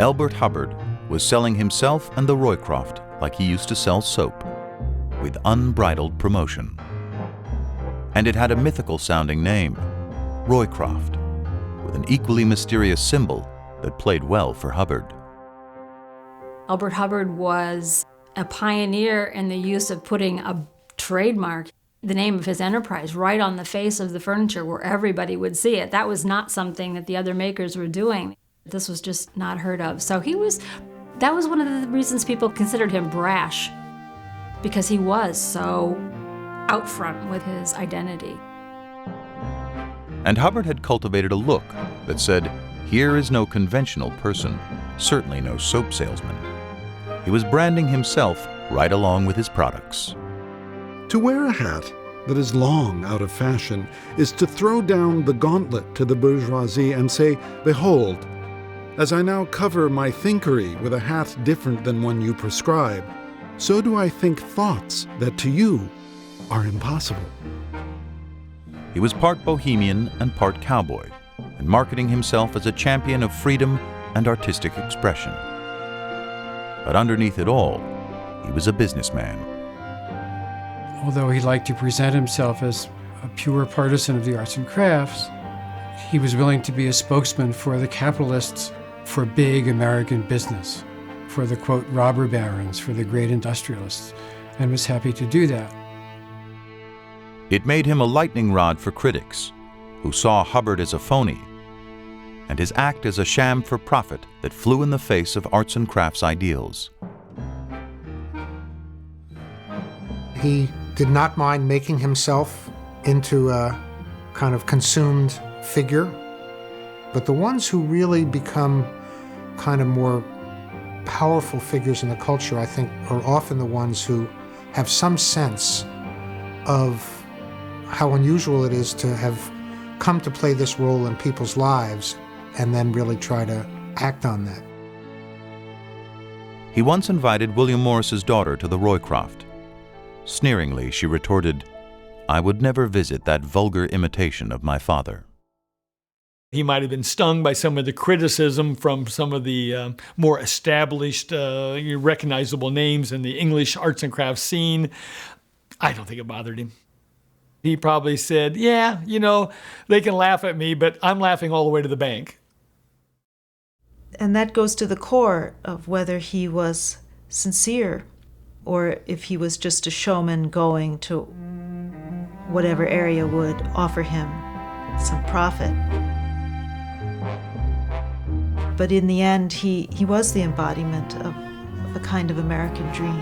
Elbert Hubbard was selling himself and the Roycroft like he used to sell soap, with unbridled promotion. And it had a mythical-sounding name, Roycroft, with an equally mysterious symbol that played well for Hubbard. Elbert Hubbard was a pioneer in the use of putting a trademark, the name of his enterprise, right on the face of the furniture where everybody would see it. That was not something that the other makers were doing. This was just not heard of. So that was one of the reasons people considered him brash, because he was so out front with his identity. And Hubbard had cultivated a look that said, here is no conventional person, certainly no soap salesman. He was branding himself right along with his products. To wear a hat that is long out of fashion is to throw down the gauntlet to the bourgeoisie and say, behold, as I now cover my thinkery with a hat different than one you prescribe, so do I think thoughts that to you are impossible. He was part bohemian and part cowboy, and marketing himself as a champion of freedom and artistic expression. But underneath it all, he was a businessman. Although he liked to present himself as a pure partisan of the arts and crafts, he was willing to be a spokesman for the capitalists, for big American business, for the, quote, robber barons, for the great industrialists, and was happy to do that. It made him a lightning rod for critics, who saw Hubbard as a phony, and his act as a sham for profit that flew in the face of arts and crafts ideals. He did not mind making himself into a kind of consumed figure, but the ones who really become kind of more powerful figures in the culture, I think, are often the ones who have some sense of how unusual it is to have come to play this role in people's lives and then really try to act on that. He once invited William Morris's daughter to the Roycroft. Sneeringly, she retorted, "I would never visit that vulgar imitation of my father." He might have been stung by some of the criticism from some of the more established, recognizable names in the English arts and crafts scene. I don't think it bothered him. He probably said, yeah, they can laugh at me, but I'm laughing all the way to the bank. And that goes to the core of whether he was sincere or if he was just a showman going to whatever area would offer him some profit. But in the end, he was the embodiment of a kind of American dream.